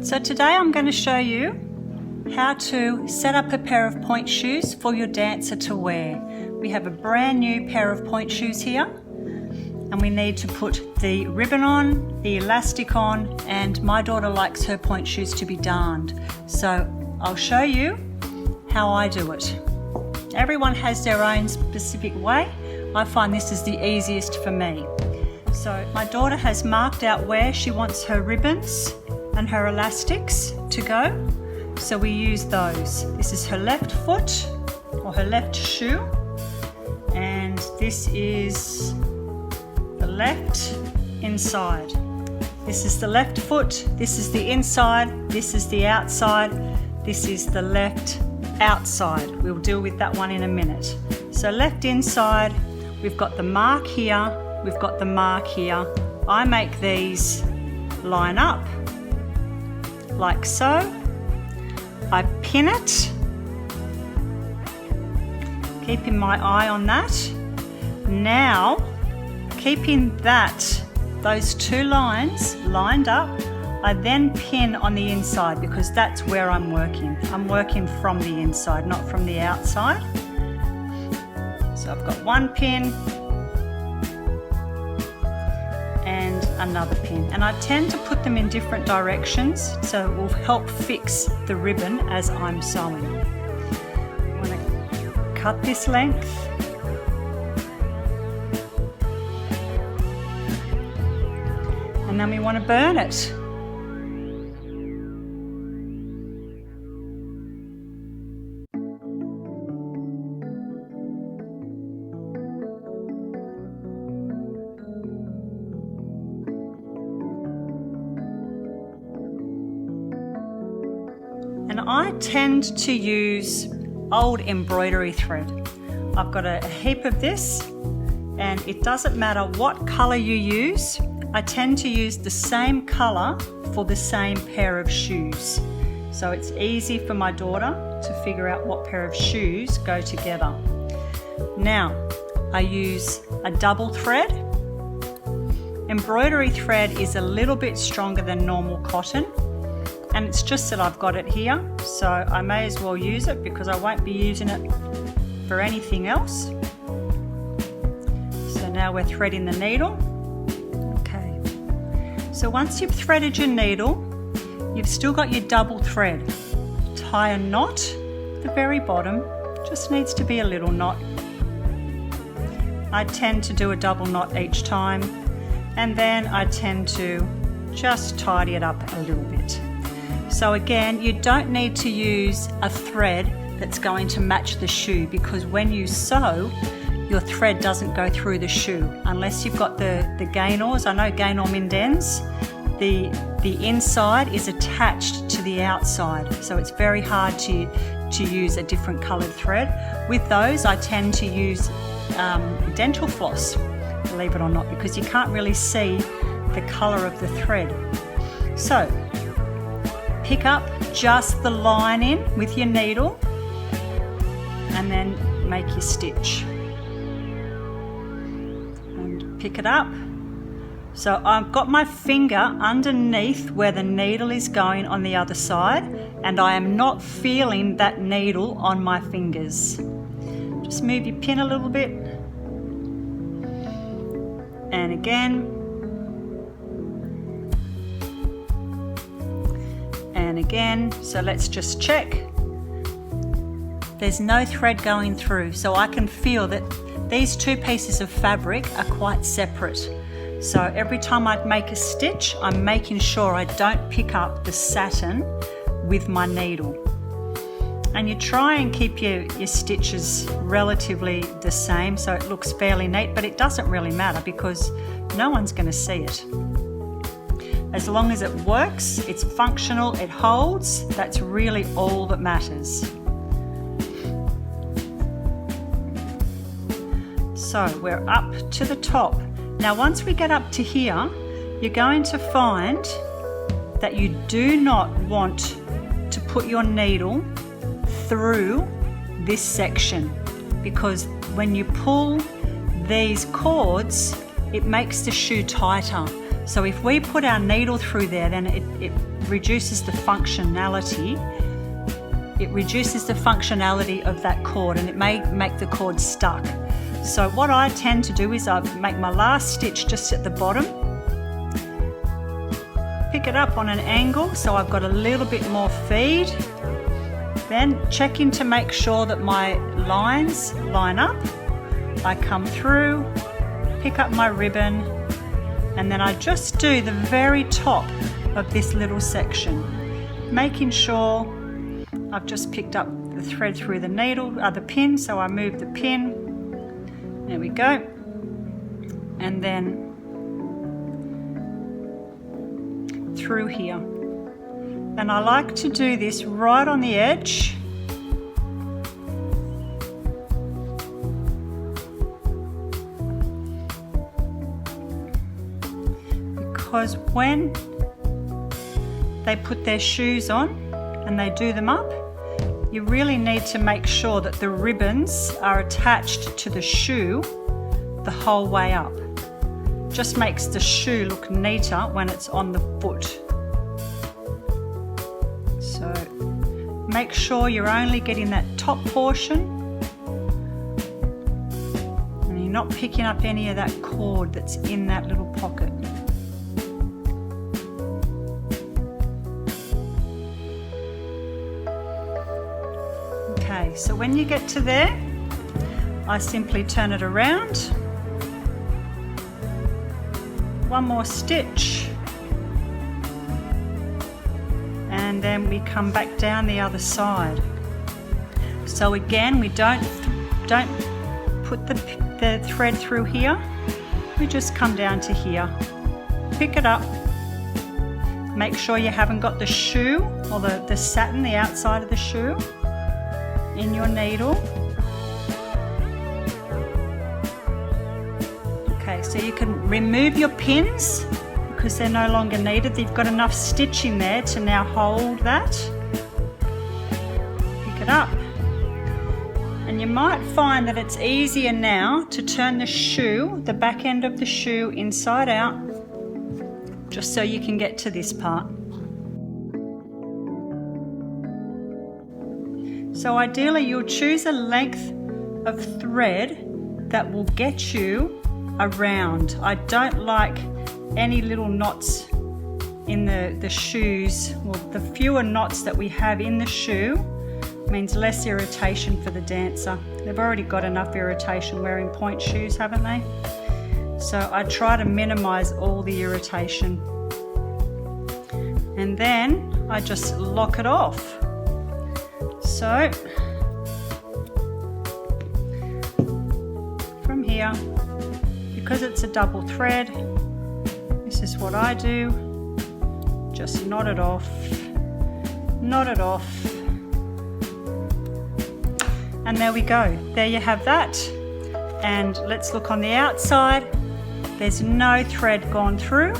So today I'm going to show you how to set up a pair of pointe shoes for your dancer to wear. We have a brand new pair of pointe shoes here, and we need to put the ribbon on, the elastic on, and my daughter likes her pointe shoes to be darned. So I'll show you how I do it. Everyone has their own specific way. I find this is the easiest for me. So my daughter has marked out where she wants her ribbons and her elastics to go. So we use those. This is her left foot or her left shoe, and this is the left inside. This is the left foot, this is the inside, this is the outside, this is the left outside. We'll deal with that one in a minute. So left inside, we've got the mark here, we've got the mark here. I make these line up like so. I pin it, keeping my eye on that. Now, keeping those two lines lined up, I then pin on the inside because that's where I'm working. I'm working from the inside, not from the outside. So I've got one pin and another pin, and I tend to put them in different directions so it will help fix the ribbon as I'm sewing. I want to cut this length, and then we want to burn it. And I tend to use old embroidery thread. I've got a heap of this, and it doesn't matter what colour you use. I tend to use the same colour for the same pair of shoes. So it's easy for my daughter to figure out what pair of shoes go together. Now, I use a double thread. Embroidery thread is a little bit stronger than normal cotton, and it's just that I've got it here, so I may as well use it because I won't be using it for anything else. So now we're threading the needle. Okay, so once you've threaded your needle, you've still got your double thread. Tie a knot at the very bottom, just needs to be a little knot. I tend to do a double knot each time, and then I tend to just tidy it up a little bit. So again, you don't need to use a thread that's going to match the shoe, because when you sew, your thread doesn't go through the shoe unless you've got the gainers. I know gainer mindens, the inside is attached to the outside, so it's very hard to use a different coloured thread. With those, I tend to use dental floss, believe it or not, because you can't really see the colour of the thread. So pick up just the line in with your needle and then make your stitch. And pick it up. So I've got my finger underneath where the needle is going on the other side, and I am not feeling that needle on my fingers. Just move your pin a little bit. And again. And again, so let's just check. There's no thread going through, so I can feel that these two pieces of fabric are quite separate. So every time I make a stitch, I'm making sure I don't pick up the satin with my needle. And you try and keep your stitches relatively the same so it looks fairly neat, but it doesn't really matter because no one's going to see it. As long as it works, it's functional, it holds, that's really all that matters. So we're up to the top. Now once we get up to here, you're going to find that you do not want to put your needle through this section, because when you pull these cords, it makes the shoe tighter. So if we put our needle through there, then reduces the functionality. It reduces the functionality of that cord, and it may make the cord stuck. So what I tend to do is I make my last stitch just at the bottom, pick it up on an angle so I've got a little bit more feed, then check in to make sure that my lines line up. I come through, pick up my ribbon, and then I just do the very top of this little section, making sure I've just picked up the thread through the needle, the pin, so I move the pin. There we go. And then through here. And I like to do this right on the edge. Because when they put their shoes on and they do them up, you really need to make sure that the ribbons are attached to the shoe the whole way up. Just makes the shoe look neater when it's on the foot. So make sure you're only getting that top portion and you're not picking up any of that cord that's in that little pocket. Okay, so when you get to there, I simply turn it around, one more stitch, and then we come back down the other side. So again, we don't put the thread through here, we just come down to here, pick it up, make sure you haven't got the shoe or the satin, the outside of the shoe, in your needle. Okay, so you can remove your pins because they're no longer needed. You've got enough stitch in there to now hold that. Pick it up. And you might find that it's easier now to turn the shoe, the back end of the shoe, inside out, just so you can get to this part. So ideally you'll choose a length of thread that will get you around. I don't like any little knots in the shoes. Well, the fewer knots that we have in the shoe means less irritation for the dancer. They've already got enough irritation wearing pointe shoes, haven't they? So I try to minimize all the irritation. And then I just lock it off. So from here, because it's a double thread, this is what I do. Just knot it off, and there we go. There you have that. And let's look on the outside. There's no thread gone through,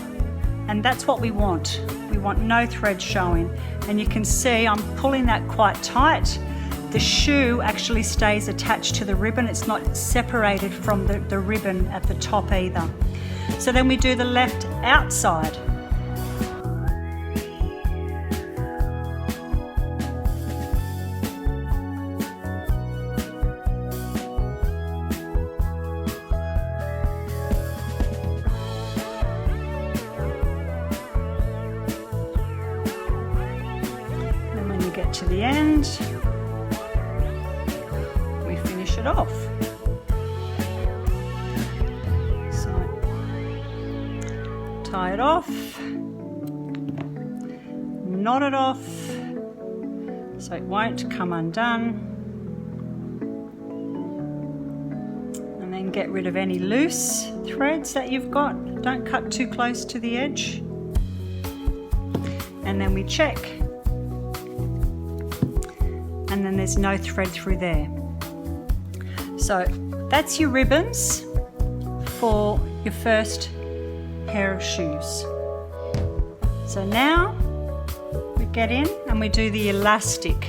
and that's what we want. We want no thread showing. And you can see I'm pulling that quite tight. The shoe actually stays attached to the ribbon. It's not separated from the ribbon at the top either. So then we do the left outside. Get to the end, we finish it off. So tie it off, knot it off so it won't come undone, and then get rid of any loose threads that you've got. Don't cut too close to the edge, and then we check. And then there's no thread through there. So that's your ribbons for your first pair of shoes. So now we get in and we do the elastic.